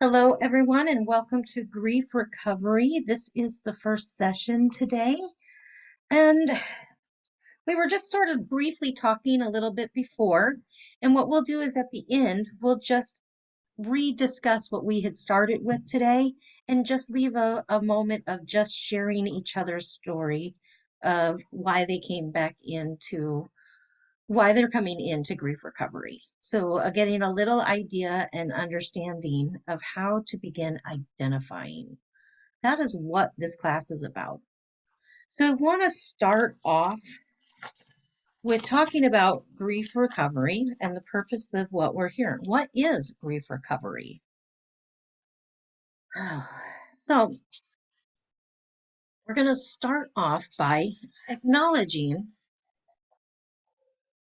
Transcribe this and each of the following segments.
Hello, everyone, and welcome to Grief Recovery. This is the first session today, and we were just sort of briefly talking a little bit before. And what we'll do is at the end, we'll just rediscuss what we had started with today and just leave a moment of just sharing each other's story of why they're coming into grief recovery. So, getting a little idea and understanding of how to begin identifying. That is what this class is about. So, I want to start off with talking about grief recovery and the purpose of what we're here. What is grief recovery? So, we're going to start off by acknowledging,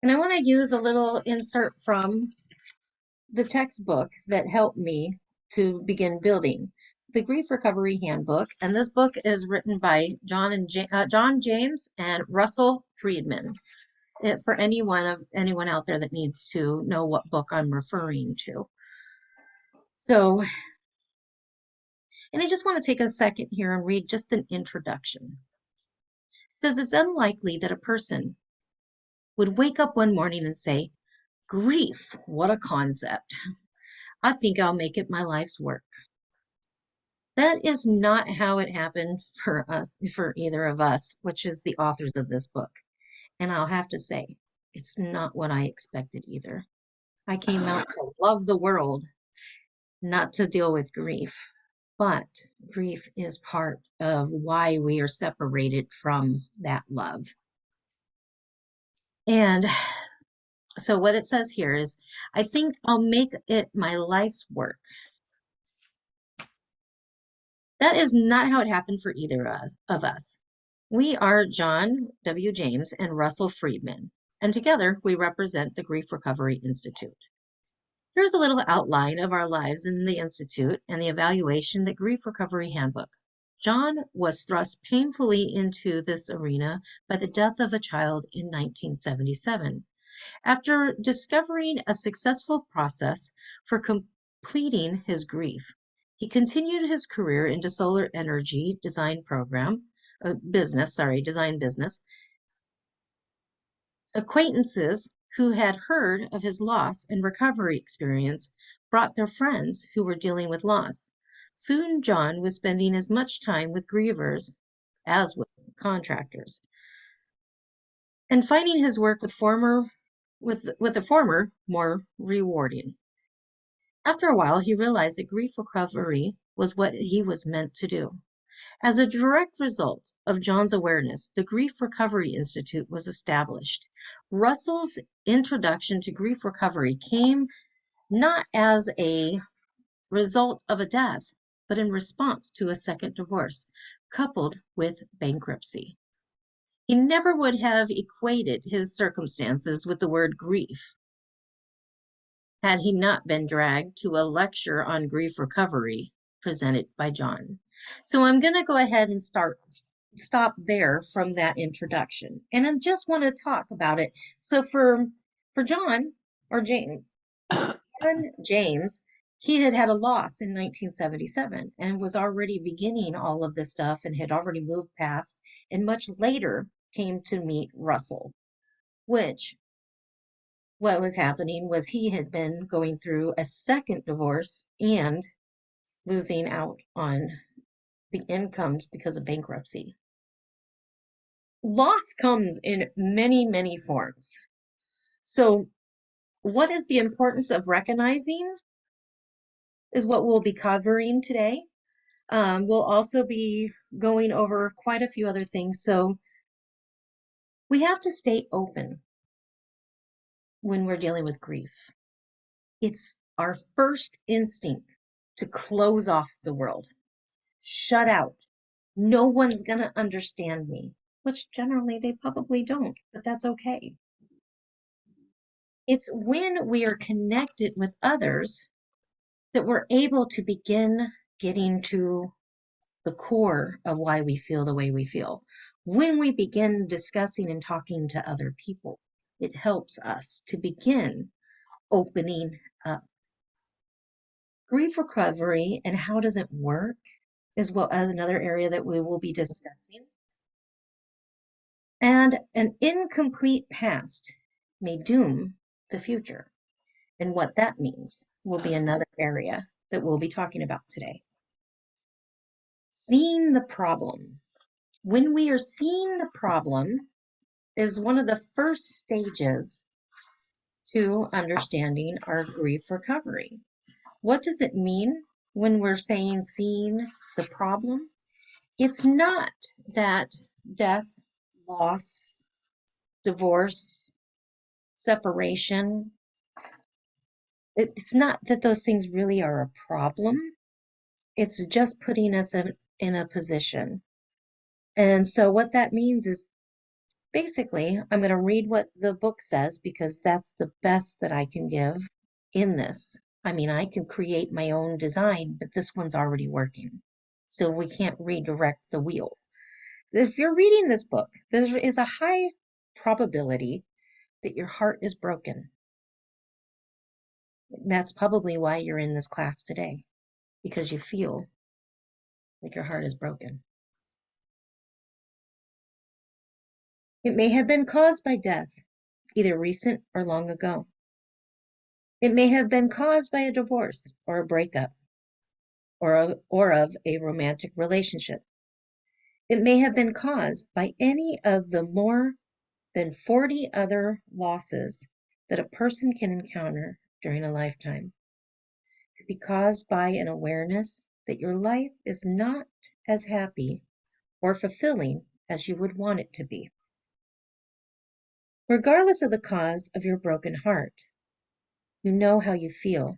and I want to use a little insert from the textbook that helped me to begin building the Grief Recovery Handbook. And this book is written by John James and Russell Friedman. For anyone out there that needs to know what book I'm referring to. So, and I just want to take a second here and read just an introduction. It says it's unlikely that a person would wake up one morning and say, "Grief, what a concept. I think I'll make it my life's work." That is not how it happened for us, for either of us, which is the authors of this book. And I'll have to say, it's not what I expected either. I came out to love the world, not to deal with grief. But grief is part of why we are separated from that love. And so what it says here is, I think I'll make it my life's work. That is not how it happened for either of us. We are John W. James and Russell Friedman, and together we represent the Grief Recovery Institute. Here's a little outline of our lives in the Institute and the evaluation that Grief Recovery Handbook. John was thrust painfully into this arena by the death of a child in 1977. After discovering a successful process for completing his grief, he continued his career into solar energy design business. Acquaintances who had heard of his loss and recovery experience brought their friends who were dealing with loss. Soon John was spending as much time with grievers as with contractors, and finding his work with the former more rewarding. After a while, he realized that grief recovery was what he was meant to do. As a direct result of John's awareness, the Grief Recovery Institute was established. Russell's introduction to grief recovery came not as a result of a death, but in response to a second divorce, coupled with bankruptcy. He never would have equated his circumstances with the word grief had he not been dragged to a lecture on grief recovery presented by John. So I'm going to go ahead and stop there from that introduction. And I just want to talk about it. So for John or James, he had had a loss in 1977 and was already beginning all of this stuff and had already moved past, and much later came to meet Russell, which what was happening was he had been going through a second divorce and losing out on the incomes because of bankruptcy. Loss comes in many, many forms. So, what is the importance of recognizing is what we'll be covering today. We'll also be going over quite a few other things. So, we have to stay open when we're dealing with grief. It's our first instinct to close off the world, shut out. No one's going to understand me, which generally they probably don't, but that's okay. It's when we are connected with others that we're able to begin getting to the core of why we feel the way we feel. When we begin discussing and talking to other people, it helps us to begin opening up. Grief recovery and how does it work is what another area that we will be discussing. And an incomplete past may doom the future. And what that means will be another area that we'll be talking about today. Seeing the problem. When we are seeing the problem is one of the first stages to understanding our grief recovery. What does it mean when we're saying seeing the problem? It's not that death, loss, divorce, separation, it's not that those things really are a problem. It's just putting us in a position. And so what that means is basically, I'm going to read what the book says because that's the best that I can give in this. I mean, I can create my own design, but this one's already working. So we can't redirect the wheel. If you're reading this book, there is a high probability that your heart is broken. That's probably why you're in this class today, because you feel like your heart is broken. It may have been caused by death, either recent or long ago. It may have been caused by a divorce or a breakup or of a romantic relationship. It may have been caused by any of the more than 40 other losses that a person can encounter during a lifetime. It could be caused by an awareness that your life is not as happy or fulfilling as you would want it to be. Regardless of the cause of your broken heart, you know how you feel,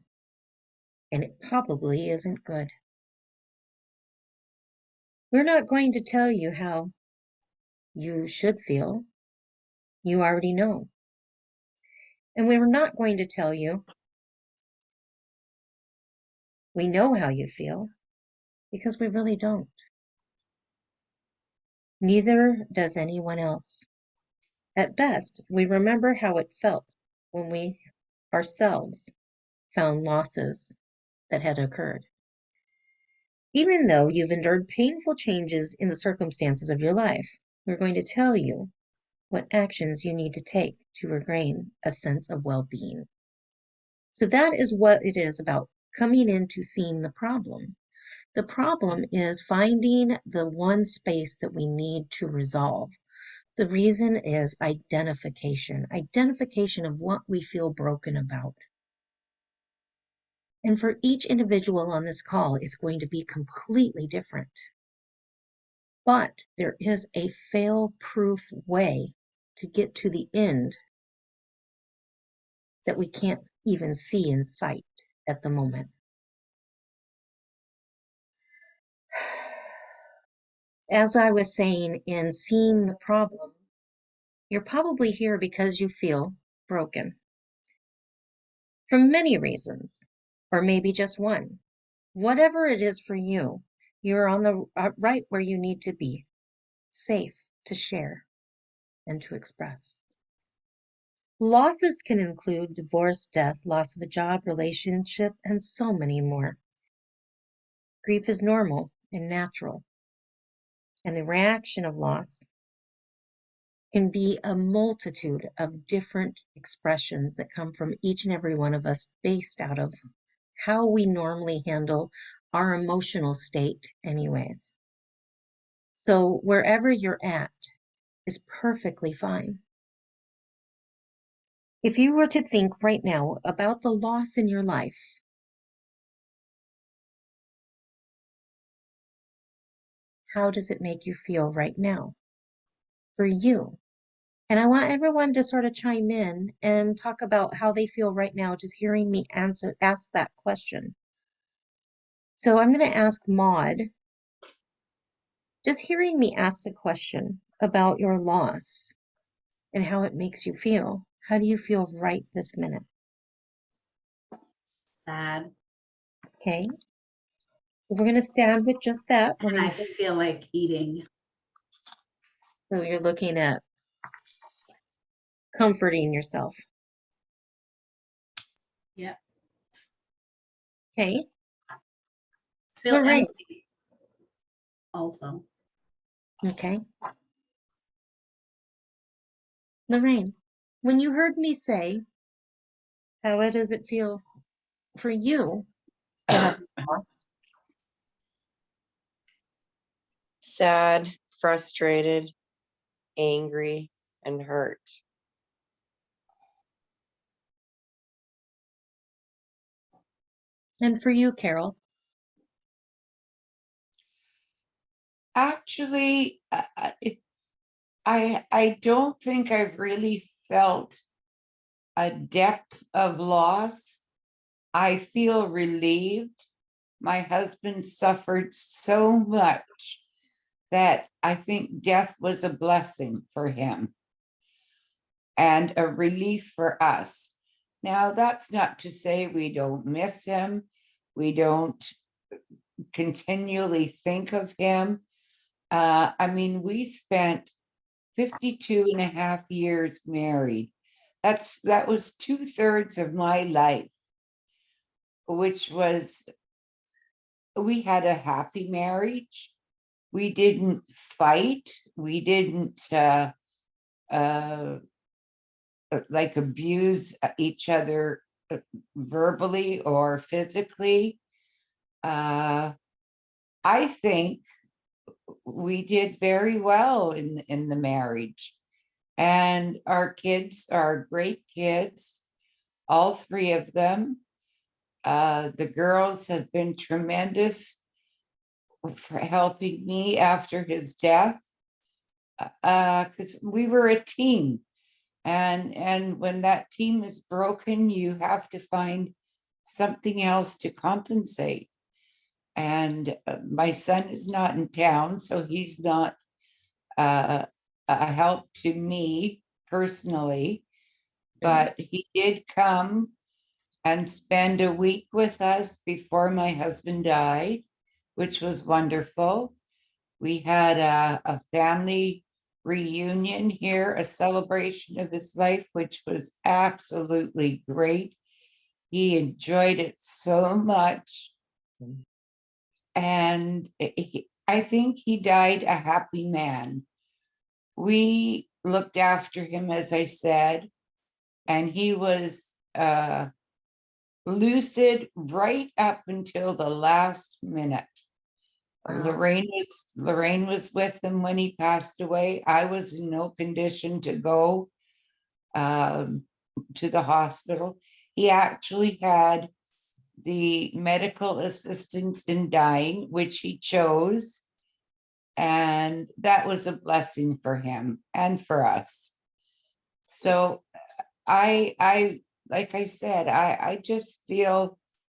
and it probably isn't good. We're not going to tell you how you should feel. You already know. And we were not going to tell you we know how you feel, because we really don't. Neither does anyone else. At best, we remember how it felt when we ourselves found losses that had occurred. Even though you've endured painful changes in the circumstances of your life, we're going to tell you what actions you need to take to regain a sense of well-being. So that is what it is about coming into seeing the problem. The problem is finding the one space that we need to resolve. The reason is identification of what we feel broken about. And for each individual on this call, it's going to be completely different. But there is a fail-proof way to get to the end that we can't even see in sight at the moment. As I was saying, in seeing the problem, you're probably here because you feel broken. For many reasons, or maybe just one. Whatever it is for you, you're on the right where you need to be, safe to share and to express. Losses can include divorce, death, loss of a job, relationship, and so many more. Grief is normal and natural, and the reaction of loss can be a multitude of different expressions that come from each and every one of us based out of how we normally handle our emotional state anyways. So wherever you're at is perfectly fine. If you were to think right now about the loss in your life, how does it make you feel right now for you? And I want everyone to sort of chime in and talk about how they feel right now, just hearing me ask that question. So I'm going to ask Maud, just hearing me ask the question about your loss and how it makes you feel. How do you feel right this minute? Sad. Okay. So we're going to stand with just that. We're And I going to, feel like eating. so you're looking at comforting yourself. Yep. Okay. feel Lorraine. empty also. Okay. Lorraine, when you heard me say, how does it feel for you to have loss? Sad, frustrated, angry, and hurt. And for you, Carol? Actually, I don't think I've really felt a depth of loss. I feel relieved. My husband suffered so much that I think death was a blessing for him and a relief for us. Now, that's not to say we don't miss him. We don't continually think of him. I mean, we spent 52 and a half years married. That was 2/3 of my life, which was, we had a happy marriage. We didn't fight. We didn't like abuse each other verbally or physically. I think we did very well in the marriage. And our kids are great kids, all three of them. The girls have been tremendous for helping me after his death, because we were a team. And when that team is broken, you have to find something else to compensate. And my son is not in town, so he's not a help to me personally, but he did come and spend a week with us before my husband died, which was wonderful. We had a family reunion here, a celebration of his life, which was absolutely great. He enjoyed it so much. And I think he died a happy man. We looked after him, as I said, and he was lucid right up until the last minute. Wow. Lorraine was with him when he passed away. I was in no condition to go to the hospital. He actually had the medical assistance in dying, which he chose. And that was a blessing for him and for us. So I like I said, I just feel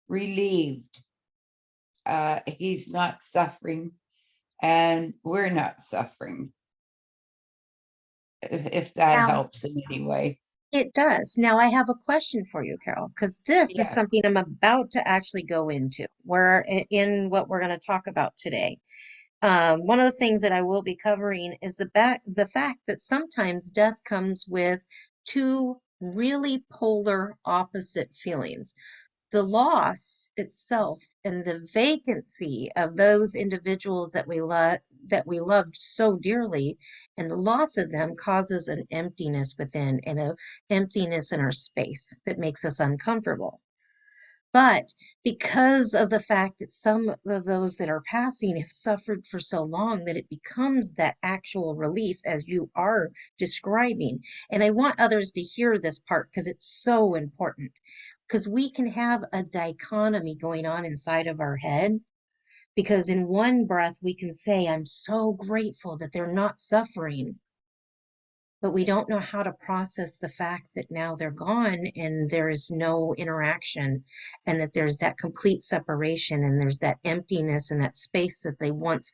relieved. He's not suffering and we're not suffering, if that Now, helps in any way. it does. Now, I have a question for you, Carol, because this is Yeah. something I'm about to actually go into. Where in what we're going to talk about today. One of the things that I will be covering is the fact that sometimes death comes with two really polar opposite feelings. The loss itself and the vacancy of those individuals that we loved so dearly, and the loss of them causes an emptiness within and a emptiness in our space that makes us uncomfortable. But because of the fact that some of those that are passing have suffered for so long, that it becomes that actual relief as you are describing. And I want others to hear this part because it's so important. Because we can have a dichotomy going on inside of our head. Because in one breath, we can say, I'm so grateful that they're not suffering, but we don't know how to process the fact that now they're gone and there is no interaction, and that there's that complete separation, and there's that emptiness and that space that they once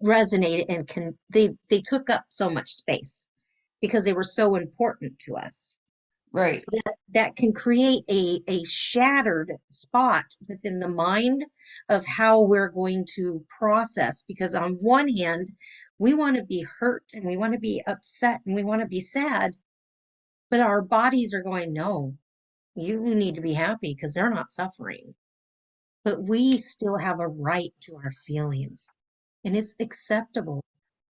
resonated and they took up so much space because they were so important to us. Right. So that can create a shattered spot within the mind of how we're going to process. Because on one hand, we want to be hurt and we want to be upset and we want to be sad, but our bodies are going, no, you need to be happy because they're not suffering. but we still have a right to our feelings. And it's acceptable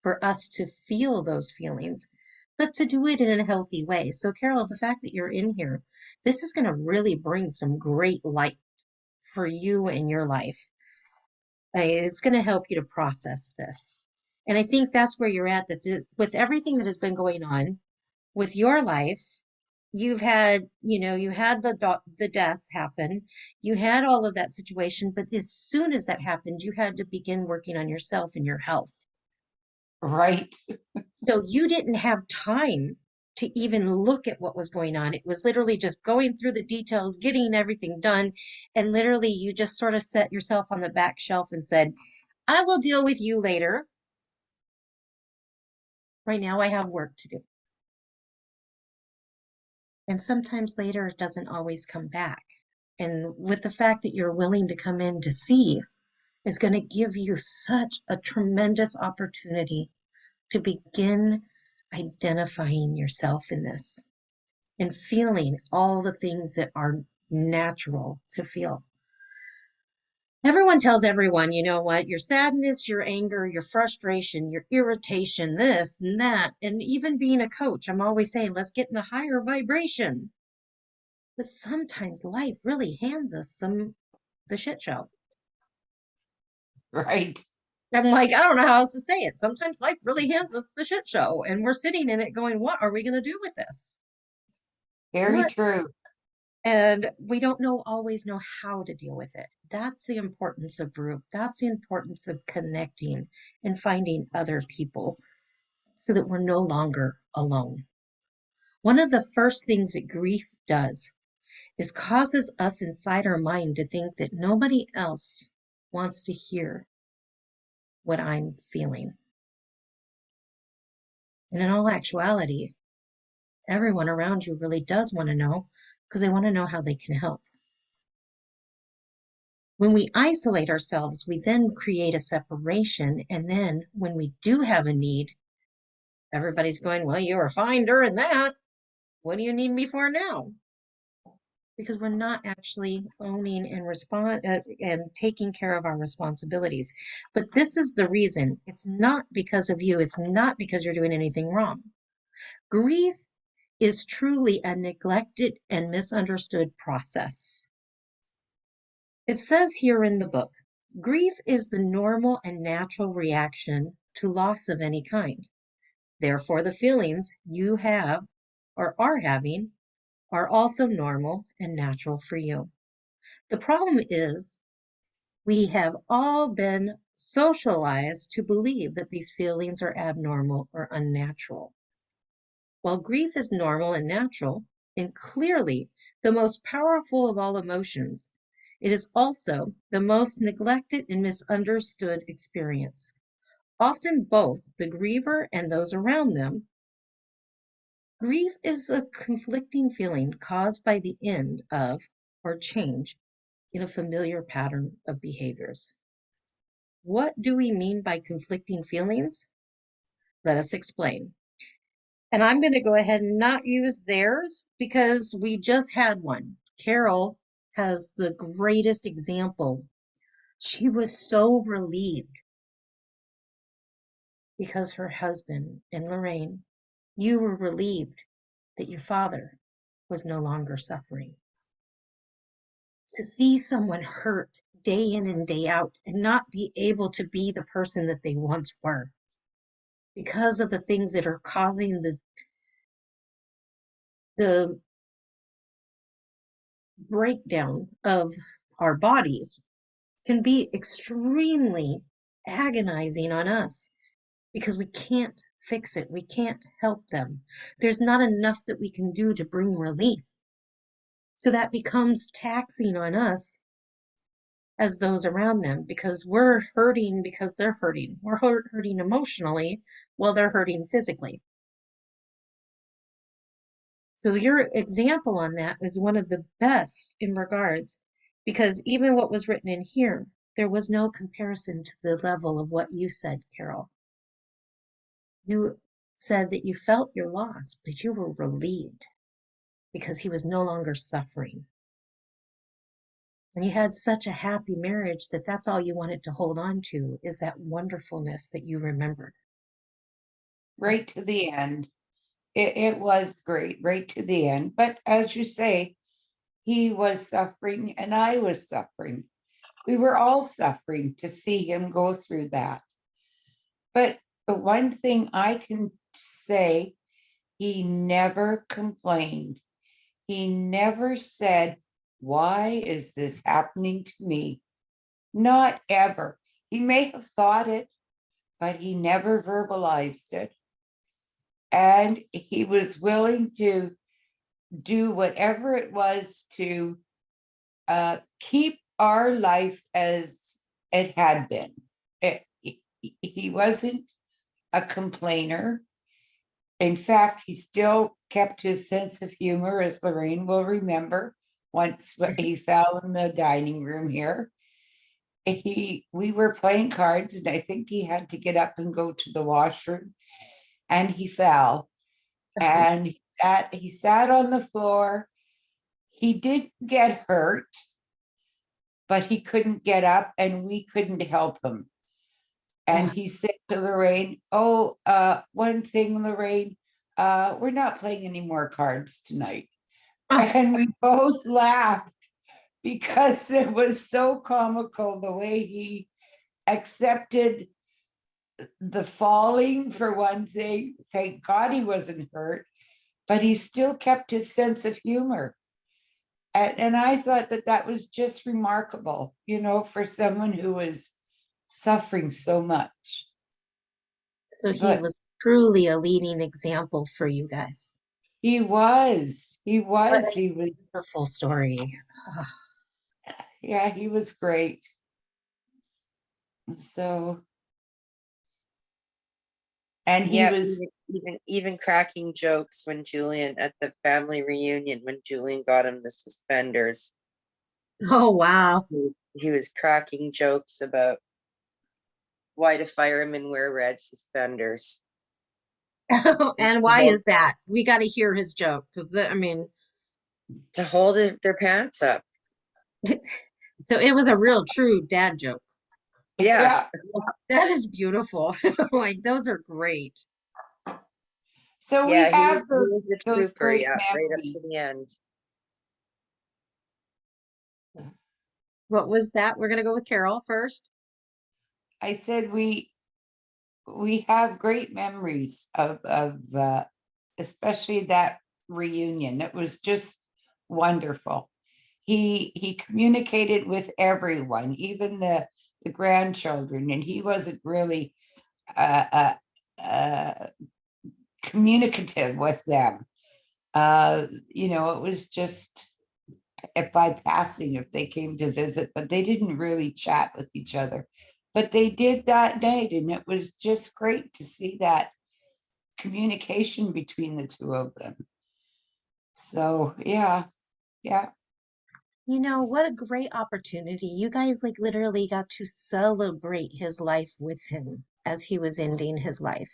for us to feel those feelings, but to do it in a healthy way. So, Carol, the fact that you're in here, this is going to really bring some great light for you in your life. It's going to help you to process this. And I think that's where you're at, that with everything that has been going on with your life, you've had, you had the death happen, you had all of that situation, but as soon as that happened, you had to begin working on yourself and your health. Right. So you didn't have time to even look at what was going on. It was literally just going through the details, getting everything done, and literally you just sort of set yourself on the back shelf and said, I will deal with you later. Right now I have work to do. And sometimes later doesn't always come back. And with the fact that you're willing to come in to see is going to give you such a tremendous opportunity to begin identifying yourself in this and feeling all the things that are natural to feel. Everyone tells everyone, you know what, your sadness, your anger, your frustration, your irritation, this and that. And even being a coach, I'm always saying, let's get in the higher vibration. But sometimes life really hands us the shit show. Right. I'm like, I don't know how else to say it. Sometimes life really hands us the shit show, and we're sitting in it going, what are we going to do with this? Very What? true. And we don't always know how to deal with it. That's the importance of group. That's the importance of connecting and finding other people so that we're no longer alone. One of the first things that grief does is causes us inside our mind to think that nobody else wants to hear what I'm feeling. And in all actuality, everyone around you really does want to know, because they want to know how they can help. When we isolate ourselves, we then create a separation. And then when we do have a need, everybody's going, well, you were fine during that. What do you need me for now? Because we're not actually owning and taking care of our responsibilities. But this is the reason. It's not because of you. It's not because you're doing anything wrong. Grief is truly a neglected and misunderstood process. It says here in the book, grief is the normal and natural reaction to loss of any kind. Therefore, the feelings you have or are having are also normal and natural for you. The problem is we have all been socialized to believe that these feelings are abnormal or unnatural. While grief is normal and natural, and clearly the most powerful of all emotions, it is also the most neglected and misunderstood experience. Often both the griever and those around them. Grief is a conflicting feeling caused by the end of or change in a familiar pattern of behaviors. What do we mean by conflicting feelings? Let us explain. And I'm going to go ahead and not use theirs because we just had one. Carol has the greatest example. She was so relieved because her husband and Lorraine, you were relieved that your father was no longer suffering. To see someone hurt day in and day out and not be able to be the person that they once were because of the things that are causing the breakdown of our bodies can be extremely agonizing on us because we can't fix it. We can't help them. There's not enough that we can do to bring relief. So that becomes taxing on us as those around them because we're hurting because they're hurting. We're hurting emotionally while they're hurting physically. So your example on that is one of the best in regards, because even what was written in here, there was no comparison to the level of what you said, Carol. You said that you felt your loss, but you were relieved because he was no longer suffering. And you had such a happy marriage that that's all you wanted to hold on to is that wonderfulness that you remembered. right to the end. It was great, right to the end. But as you say, he was suffering and I was suffering. We were all suffering to see him go through that. But the one thing I can say, he never complained. He never said, why is this happening to me? Not ever. He may have thought it, but he never verbalized it. And he was willing to do whatever it was to keep our life as it had been. He wasn't a complainer. In fact, he still kept his sense of humor, as Lorraine will remember, once he fell in the dining room here. We were playing cards, and I think he had to get up and go to the washroom, and he fell. And he sat on the floor. He did get hurt, but he couldn't get up, and we couldn't help him. And he said to Lorraine, oh, one thing, Lorraine, we're not playing any more cards tonight. And we both laughed because it was so comical the way he accepted the falling, for one thing. Thank God he wasn't hurt, but he still kept his sense of humor. And I thought that that was just remarkable, for someone who was suffering so much. So he But was truly a leading example for you guys. he was, What a he was, wonderful story. yeah, he was great. So, and he Yeah, was, even cracking jokes when Julian at the family reunion when Julian got him the suspenders. Oh, wow. He was cracking jokes about why do firemen wear red suspenders. And why is that? We got to hear his joke because, I mean, To hold their pants up. so it was a real true dad joke. Yeah. yeah. That is beautiful. Like, those are great. So we Yeah, have he was a those trooper, great yeah, right up memories. to the end. What was that? We're going to go with Carol first. I said we have great memories of especially that reunion. It was just wonderful. He communicated with everyone, even the grandchildren, and he wasn't really uh, communicative with them. It was just by passing if they came to visit, but they didn't really chat with each other. But they did that night, and it was just great to see that communication between the two of them. So yeah. What a great opportunity. You guys like literally got to celebrate his life with him as he was ending his life.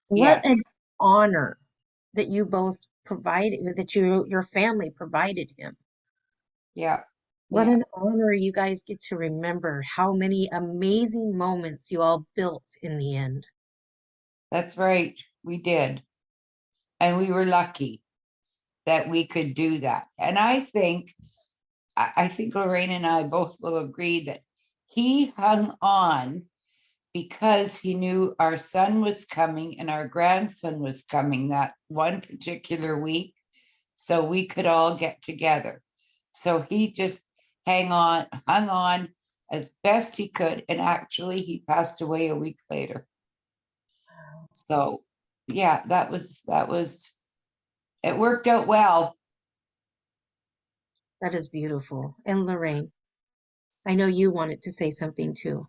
What an Yes. honor that you both provided, that your family provided him. Yeah. What Yeah. an honor you guys get to remember how many amazing moments you all built in the end. That's right. We did. And we were lucky that we could do that. And I think Lorraine and I both will agree that he hung on because he knew our son was coming and our grandson was coming that one particular week. So we could all get together. So he just hung on as best he could. And actually he passed away a week later. So yeah, it worked out well. That is beautiful. And Lorraine, I know you wanted to say something too.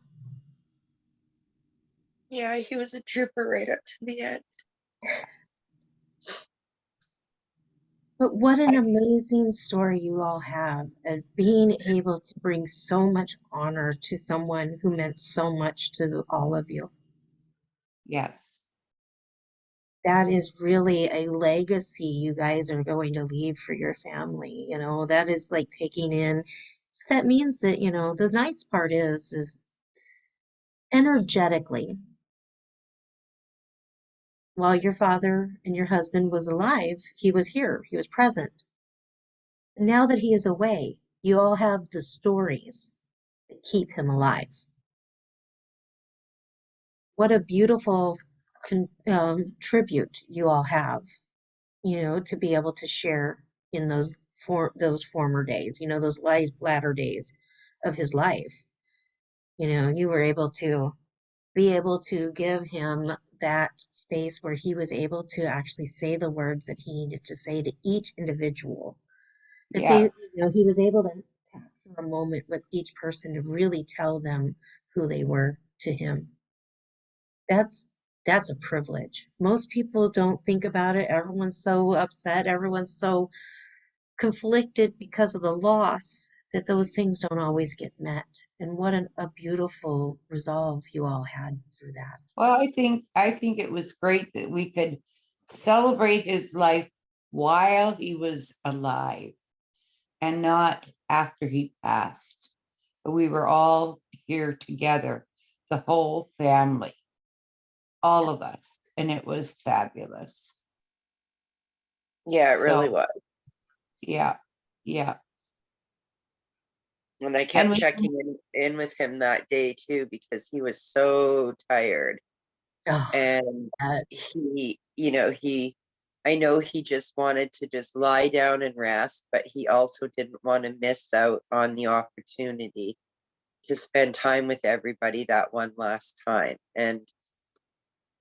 Yeah, he was a trooper right up to the end. But what an amazing story you all have of being able to bring so much honor to someone who meant so much to all of you. Yes. That is really a legacy you guys are going to leave for your family. That is like taking in So that means that, you know, the nice part is energetically, while your father and your husband was alive, he was here, he was present. Now that he is away, you all have the stories that keep him alive. What a beautiful tribute you all have, you know, to be able to share in those former days, you know, those latter days of his life. You know, you were able to be able to give him that space where he was able to actually say the words that he needed to say to each individual. That they, Yeah, you know, he was able to capture a moment with each person to really tell them who they were to him. That's that's a privilege. Most people don't think about it. Everyone's so upset. Everyone's so conflicted because of the loss that those things don't always get met. And what a beautiful resolve you all had through that. well, I think it was great that we could celebrate his life while he was alive and not after he passed. But we were all here together, the whole family, all of us, and it was fabulous. Yeah, it really So, was. yeah, yeah. And I And kept we, checking in with him that day too, because he was so tired. Oh, And that, I know he just wanted to just lie down and rest, but he also didn't want to miss out on the opportunity to spend time with everybody that one last time. And,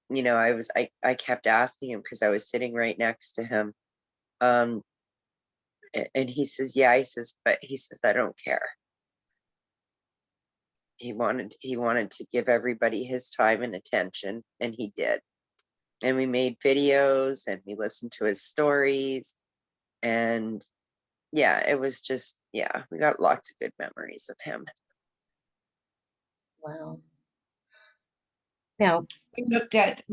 I kept asking him because I was sitting right next to him. Um, and he says, yeah, but he says, I don't care. He wanted to give everybody his time and attention, and he did. And we made videos and we listened to his stories, and yeah, it was just, yeah, we got lots of good memories of him. wow. Now, we looked at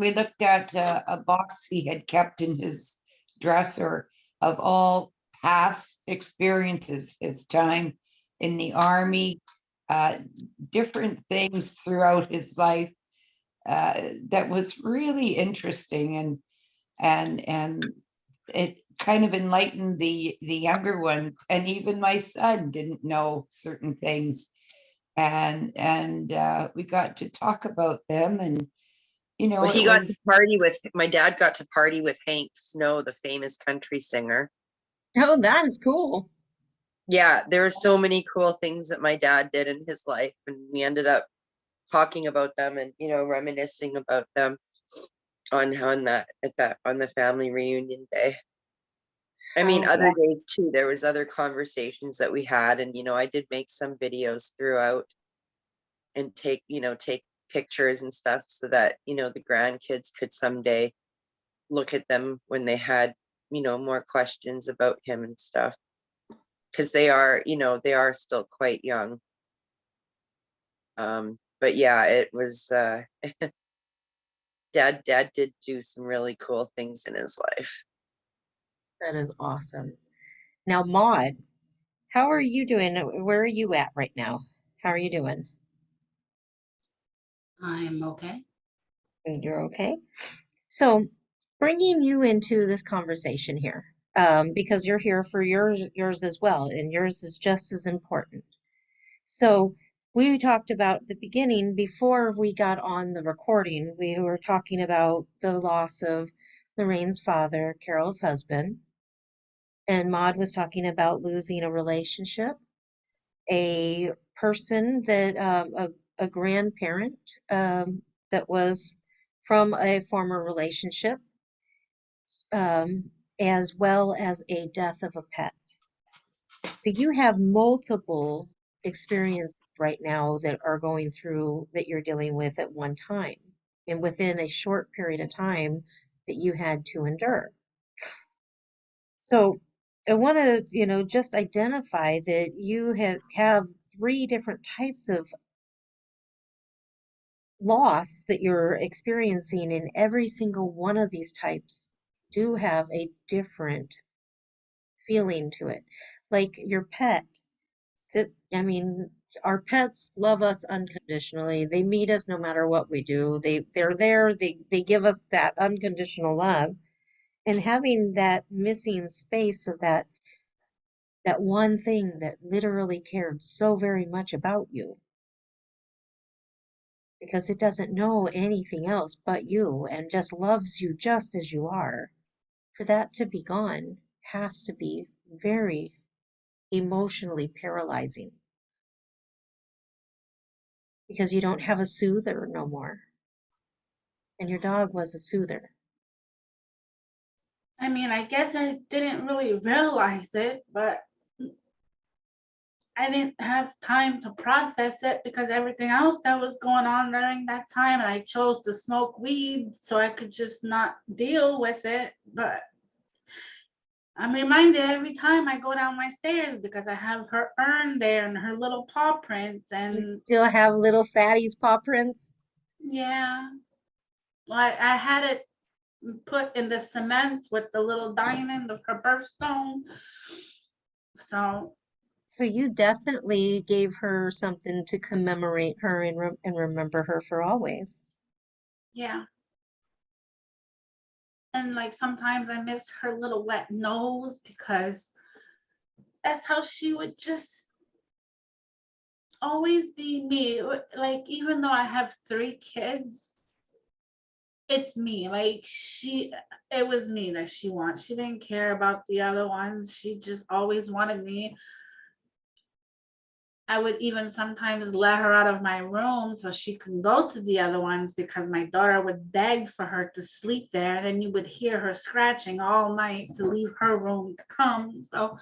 a box he had kept in his dresser of all past experiences, his time in the army, uh, different things throughout his life, that was really interesting, and it kind of enlightened the younger ones, and even my son didn't know certain things, and we got to talk about them, and Well, it was. my dad got to party with Hank Snow, the famous country singer. oh, that is cool. Yeah, there were so many cool things that my dad did in his life, and we ended up talking about them and reminiscing about them on the family reunion day. I mean, How other days too, there was other conversations that we had, and I did make some videos throughout and take pictures and stuff so that, the grandkids could someday look at them when they had, more questions about him and stuff. Because they are still quite young. But yeah, it was dad did do some really cool things in his life. that is awesome. Now, Maud, how are you doing? Where are you at right now? How are you doing? I'm okay. You're okay? So, bringing you into this conversation here, because you're here for yours as well, and yours is just as important. So, we talked about at the beginning before we got on the recording. We were talking about the loss of Lorraine's father, Carol's husband, and Maud was talking about losing a relationship, a person that a grandparent that was from a former relationship, as well as a death of a pet. So you have multiple experiences right now that are going through that you're dealing with at one time and within a short period of time that you had to endure. So I want to, just identify that you have three different types of loss that you're experiencing, and every single one of these types do have a different feeling to it. Like your pet, I mean, our pets love us unconditionally. They meet us no matter what we do. They're there. They give us that unconditional love. And having that missing space of that one thing that literally cared so very much about you because it doesn't know anything else but you and just loves you just as you are. For that to be gone has to be very emotionally paralyzing because you don't have a soother no more. And your dog was a soother. I mean, I guess I didn't really realize it, but I didn't have time to process it because everything else that was going on during that time, and I chose to smoke weed so I could just not deal with it. But I'm reminded every time I go down my stairs because I have her urn there and her little paw prints, You and still have little Fatty's paw prints. yeah, I had it put in the cement with the little diamond of her birthstone. So So you definitely gave her something to commemorate her and remember her for always. yeah. And like sometimes I miss her little wet nose because that's how she would just always be me. Like even though I have 3 kids, it's me. Like it was me that she wants. She didn't care about the other ones. She just always wanted me. I would even sometimes let her out of my room so she can go to the other ones because my daughter would beg for her to sleep there. And then you would hear her scratching all night to leave her room to come. So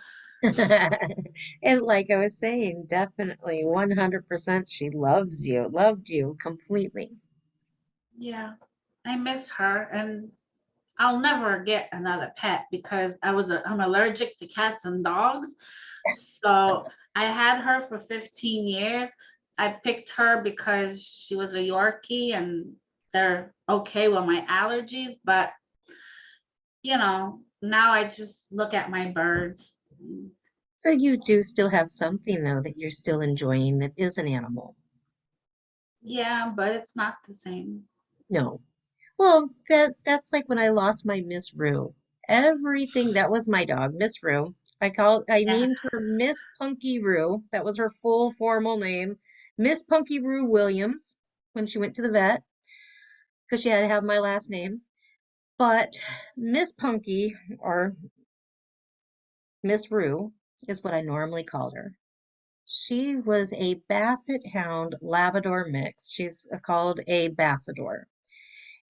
And like I was saying, definitely 100% she loves you, loved you completely. yeah, I miss her. And I'll never get another pet because I'm allergic to cats and dogs. So I had her for 15 years. I picked her because she was a Yorkie and they're okay with my allergies, but now I just look at my birds. So you do still have something though that you're still enjoying that is an animal. Yeah, but it's not the same. No. Well, that's like when I lost my Miss Rue. Everything that was my dog, Miss Rue. I Yeah. named her Miss Punky Rue. That was her full formal name. Miss Punky Rue Williams when she went to the vet because she had to have my last name. But Miss Punky or Miss Rue is what I normally called her. She was a Basset Hound Labrador mix. She's called a Bassador.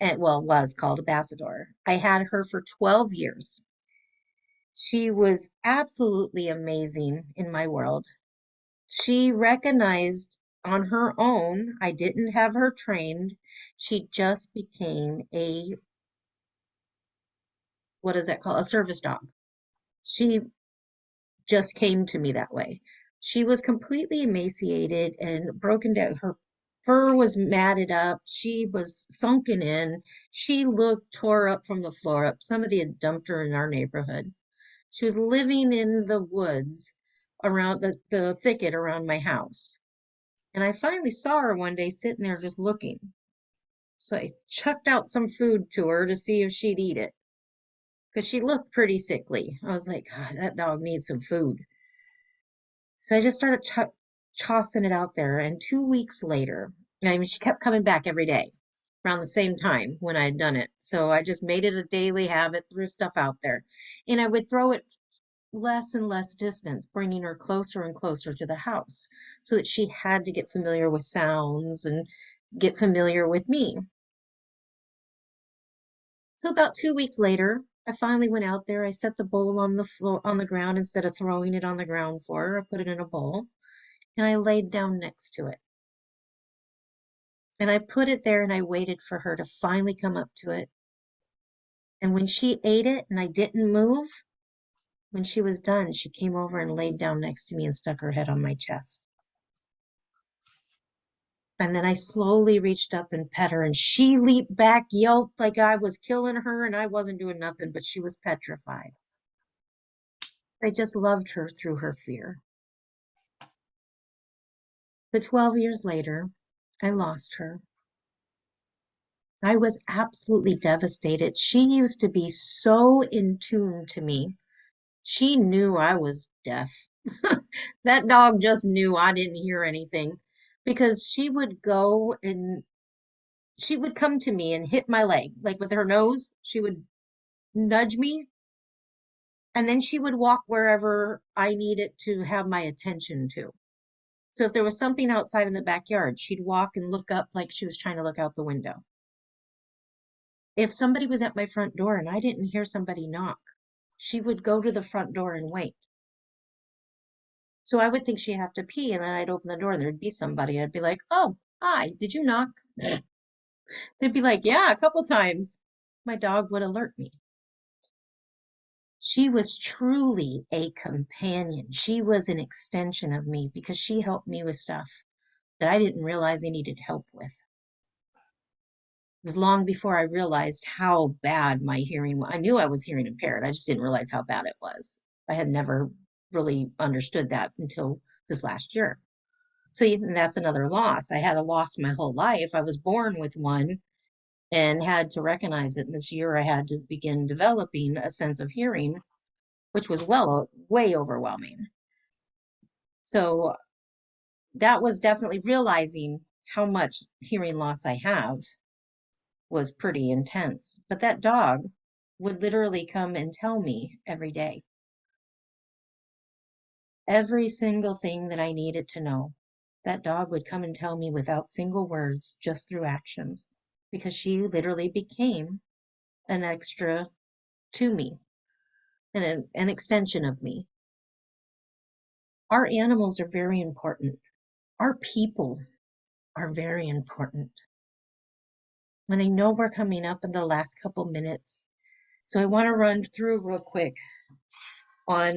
And well, was called a Bassador. I had her for 12 years. She was absolutely amazing in my world. She recognized on her own, I didn't have her trained. She just became what is that called? A service dog. She just came to me that way. She was completely emaciated and broken down. Her fur was matted up. She was sunken in. She looked tore up from the floor up. Somebody had dumped her in our neighborhood. She was living in the woods around the thicket around my house. And I finally saw her one day sitting there just looking. So I chucked out some food to her to see if she'd eat it because she looked pretty sickly. I was like, God, that dog needs some food. So I just started tossing it out there. And 2 weeks later, I mean, she kept coming back every day around the same time when I had done it. So I just made it a daily habit, threw stuff out there. And I would throw it less and less distance, bringing her closer and closer to the house so that she had to get familiar with sounds and get familiar with me. So about 2 weeks later, I finally went out there. I set the bowl on the floor on the ground instead of throwing it on the ground for her. I put it in a bowl and I laid down next to it. And I put it there and I waited for her to finally come up to it. And when she ate it and I didn't move, when she was done, she came over and laid down next to me and stuck her head on my chest. And then I slowly reached up and pet her, and she leaped back, yelped like I was killing her, and I wasn't doing nothing, but she was petrified. I just loved her through her fear. But 12 years later, I lost her. I was absolutely devastated. She used to be so in tune to me. She knew I was deaf. That dog just knew I didn't hear anything because she would go and she would come to me and hit my leg, like with her nose. She would nudge me and then she would walk wherever I needed to have my attention to. So if there was something outside in the backyard, she'd walk and look up like she was trying to look out the window. If somebody was at my front door and I didn't hear somebody knock, she would go to the front door and wait. So I would think she'd have to pee, and then I'd open the door and there'd be somebody. I'd be like, "Oh, hi, did you knock?" They'd be like, "Yeah, a couple times." My dog would alert me. She was truly a companion. She was an extension of me because she helped me with stuff that I didn't realize I needed help with. It was long before I realized how bad my hearing was. I knew I was hearing impaired. I just didn't realize how bad it was. I had never really understood that until this last year. So that's another loss. I had a loss my whole life. I was born with one and had to recognize it. And this year I had to begin developing a sense of hearing, which was way overwhelming. So that was definitely realizing how much hearing loss I have was pretty intense. But that dog would literally come and tell me every day, every single thing that I needed to know. That dog would come and tell me without single words, just through actions, because she literally became an extra to me and an extension of me. Our animals are very important. Our people are very important. And I know we're coming up in the last couple minutes, so I want to run through real quick on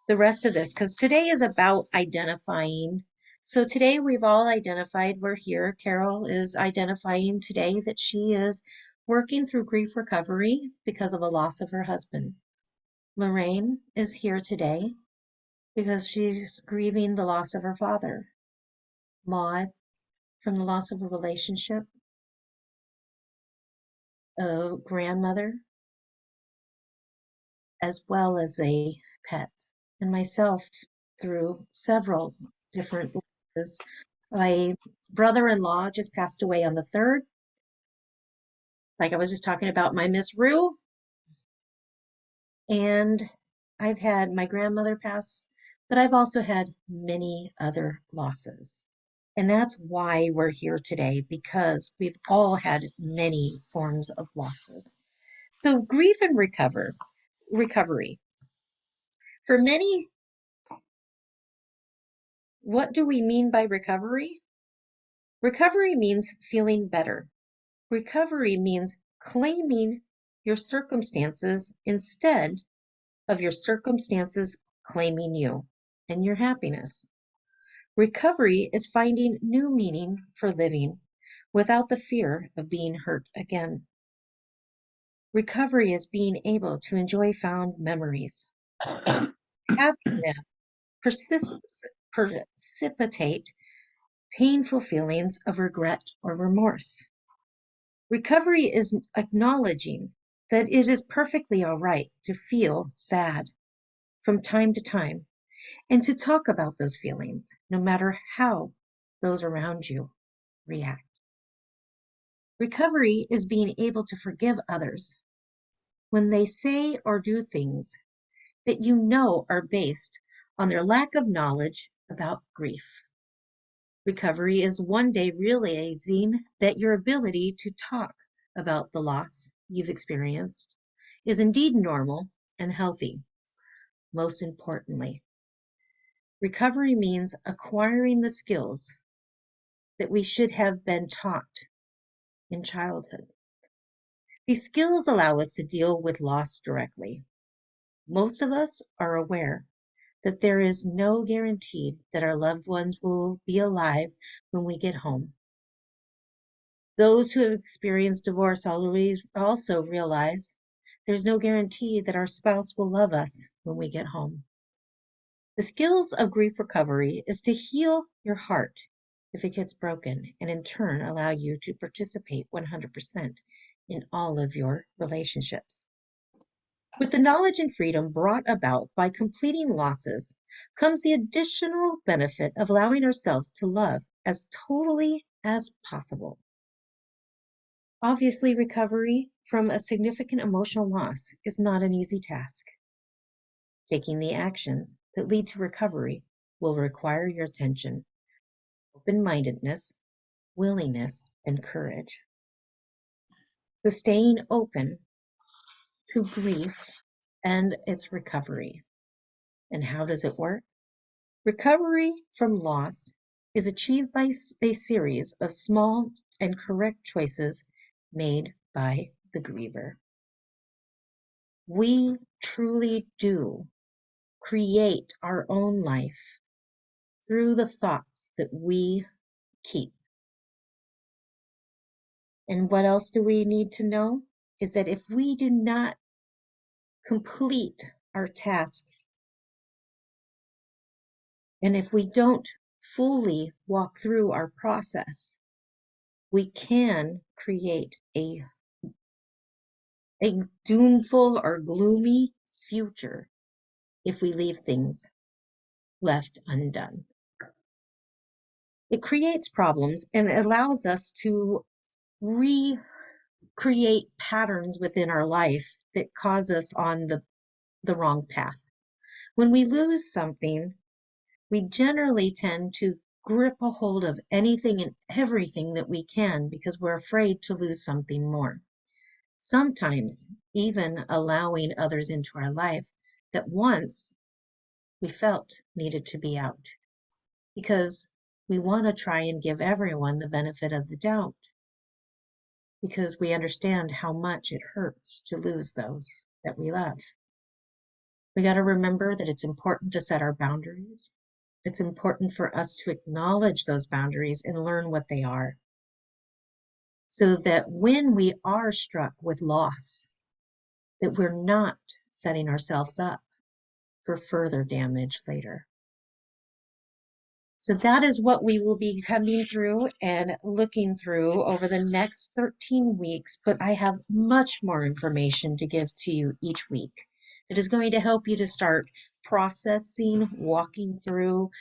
the rest of this because today is about identifying. So today we've all identified we're here. Carol is identifying today that she is working through grief recovery because of a loss of her husband. Lorraine is here today because she's grieving the loss of her father. Maud from the loss of a relationship, a grandmother, as well as a pet. And myself through several different losses. My brother-in-law just passed away on the 3rd. Like I was just talking about my Miss Rue. And I've had my grandmother pass, but I've also had many other losses. And that's why we're here today, because we've all had many forms of losses. So grief and recovery. For many, what do we mean by recovery? Recovery means feeling better. Recovery means claiming your circumstances instead of your circumstances claiming you and your happiness. Recovery is finding new meaning for living without the fear of being hurt again. Recovery is being able to enjoy found memories, having them precipitate painful feelings of regret or remorse. Recovery is acknowledging that it is perfectly all right to feel sad from time to time and to talk about those feelings, no matter how those around you react. Recovery is being able to forgive others when they say or do things that you know are based on their lack of knowledge about grief. Recovery is one day realizing that your ability to talk about the loss you've experienced is indeed normal and healthy. Most importantly, recovery means acquiring the skills that we should have been taught in childhood. These skills allow us to deal with loss directly. Most of us are aware that there is no guarantee that our loved ones will be alive when we get home. Those who have experienced divorce always also realize there's no guarantee that our spouse will love us when we get home. The skills of grief recovery is to heal your heart if it gets broken, and in turn allow you to participate 100% in all of your relationships. With the knowledge and freedom brought about by completing losses comes the additional benefit of allowing ourselves to love as totally as possible. Obviously, recovery from a significant emotional loss is not an easy task. Taking the actions that lead to recovery will require your attention, open-mindedness, willingness, and courage. So staying open to grief and its recovery. And how does it work? Recovery from loss is achieved by a series of small and correct choices made by the griever. We truly do create our own life through the thoughts that we keep. And what else do we need to know? Is that if we do not complete our tasks, and if we don't fully walk through our process, we can create a doomful or gloomy future if we leave things left undone. It creates problems and allows us to recreate patterns within our life that cause us on the wrong path. When we lose something, we generally tend to grip a hold of anything and everything that we can because we're afraid to lose something more. Sometimes even allowing others into our life that once we felt needed to be out because we want to try and give everyone the benefit of the doubt because we understand how much it hurts to lose those that we love. We got to remember that it's important to set our boundaries. It's important for us to acknowledge those boundaries and learn what they are, so that when we are struck with loss, that we're not setting ourselves up for further damage later. So that is what we will be coming through and looking through over the next 13 weeks, but I have much more information to give to you each week. It is going to help you to start processing, walking through,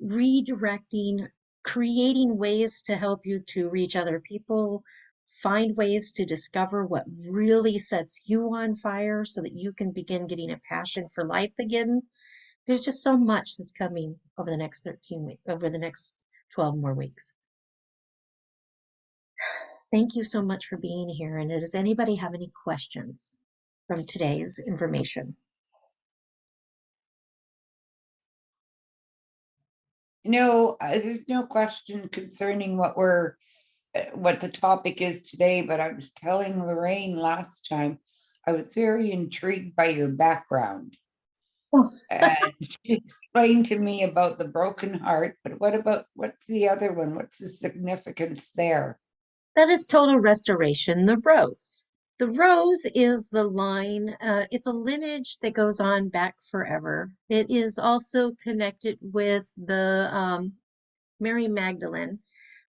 redirecting, creating ways to help you to reach other people, find ways to discover what really sets you on fire so that you can begin getting a passion for life again. There's just so much that's coming over the next 13 weeks, over the next 12 more weeks. Thank you so much for being here. And does anybody have any questions from today's information? No, there's no question concerning what the topic is today, but I was telling Lorraine last time, I was very intrigued by your background. Oh. And she explained to me about the broken heart, but what's the other one? What's the significance there? That is total restoration, the rose. The rose is the line, it's a lineage that goes on back forever. It is also connected with the Mary Magdalene.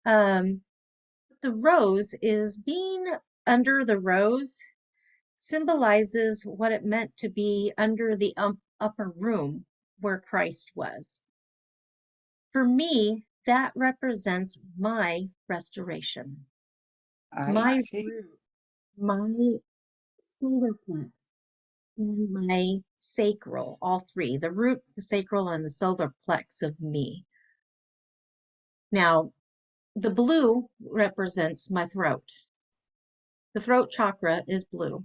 The rose is being under the rose symbolizes what it meant to be under the upper room where Christ was. For me, that represents my restoration. I see. Root, my solar plex, and my sacral, all three, the root, the sacral, and the solar plex of me. Now, the blue represents my throat. The throat chakra is blue.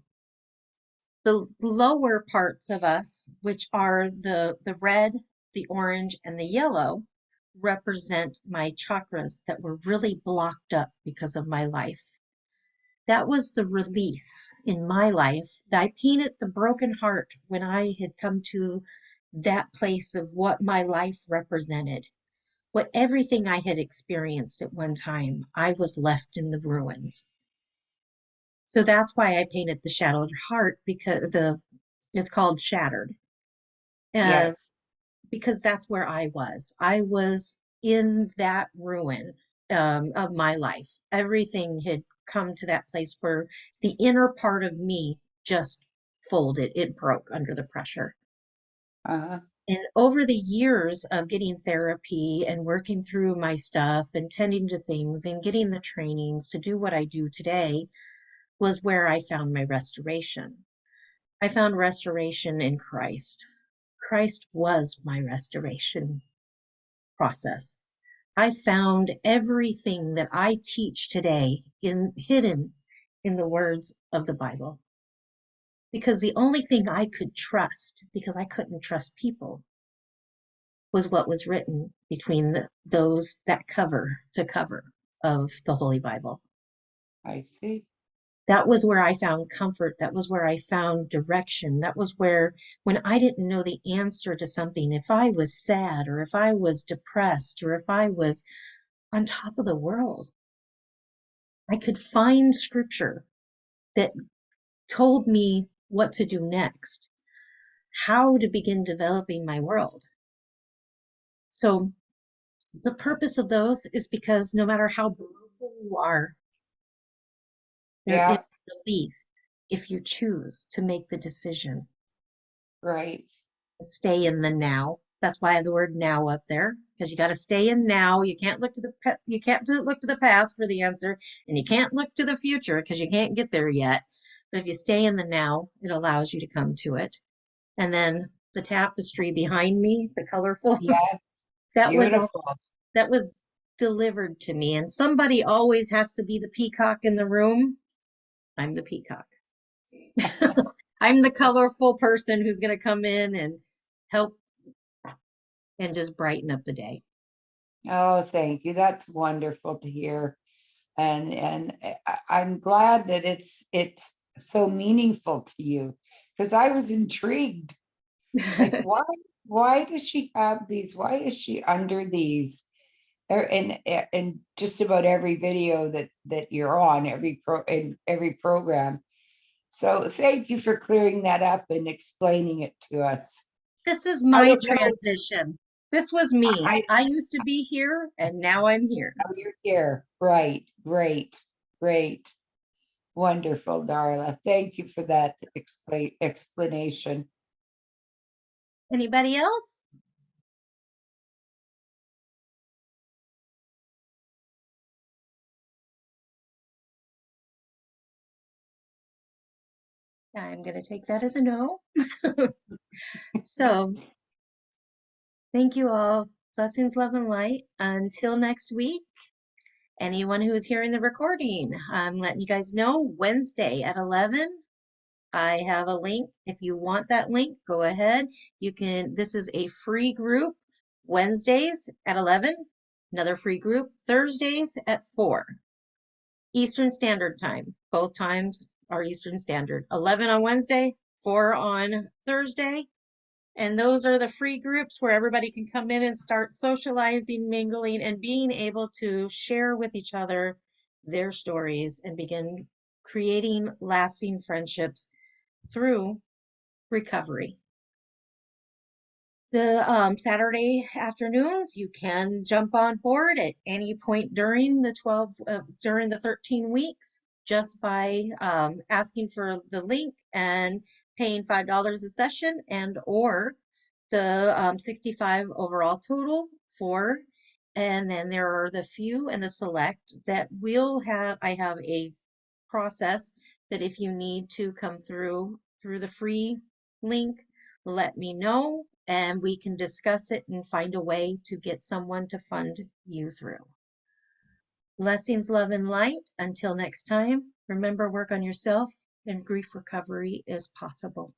The lower parts of us, which are the red, the orange, and the yellow, represent my chakras that were really blocked up because of my life. That was the release in my life. I painted the broken heart when I had come to that place of what my life represented. What everything I had experienced at one time, I was left in the ruins. So that's why I painted the shattered heart, because it's called shattered. Yes. because that's where I was. I was in that ruin of my life. Everything had come to that place where the inner part of me just folded. It broke under the pressure. Uh-huh. And over the years of getting therapy and working through my stuff and tending to things and getting the trainings to do what I do today was where I found my restoration. I found restoration in Christ. Christ was my restoration process. I found everything that I teach today hidden in the words of the Bible. Because the only thing I could trust, because I couldn't trust people, was what was written between those that cover to cover of the Holy Bible. I see. That was where I found comfort. That was where I found direction. That was where, when I didn't know the answer to something, if I was sad or if I was depressed or if I was on top of the world, I could find scripture that told me what to do next, how to begin developing my world. So the purpose of those is because no matter how broken you are, there is Yeah, relief if you choose to make the decision right. to stay in the now. That's why I have the word now up there, because you got to stay in now. You can't look to look to the past for the answer, and you can't look to the future because you can't get there yet. But if you stay in the now, it allows you to come to it. And then the tapestry behind me, the colorful, Yeah, that was beautiful. that was delivered to me. And somebody always has to be the peacock in the room. I'm the peacock. I'm the colorful person who's going to come in and help and just brighten up the day. Oh, thank you. That's wonderful to hear. And I'm glad that it's so meaningful to you, because I was intrigued. Like, why does she have these? Why is she under these? And just about every video that you're on, in every program. So thank you for clearing that up and explaining it to us. This is I my don't know. transition. This was me. I I used to be here and now I'm here. know you're here. Right. Great. Great. Wonderful, Darla. Thank you for that explanation. Anybody else? I'm going to take that as a no. So thank you all. Blessings, love, and light. Until next week. Anyone who is hearing the recording, I'm letting you guys know Wednesday at 11. I have a link. If you want that link, go ahead. You can, this is a free group. Wednesdays at 11, another free group. Thursdays at 4 Eastern Standard Time. Both times are Eastern Standard. 11 on Wednesday, 4 on Thursday. And those are the free groups where everybody can come in and start socializing, mingling, and being able to share with each other their stories and begin creating lasting friendships through recovery. The Saturday afternoons, you can jump on board at any point during the 13 weeks just by asking for the link and paying $5 a session, and or the 65 overall total for. And then there are the few and the select that will have, I have a process that if you need to come through the free link, let me know and we can discuss it and find a way to get someone to fund you through. Blessings, love, and light. Until next time, remember, work on yourself and grief recovery is possible.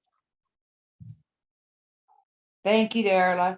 Thank you, Darla.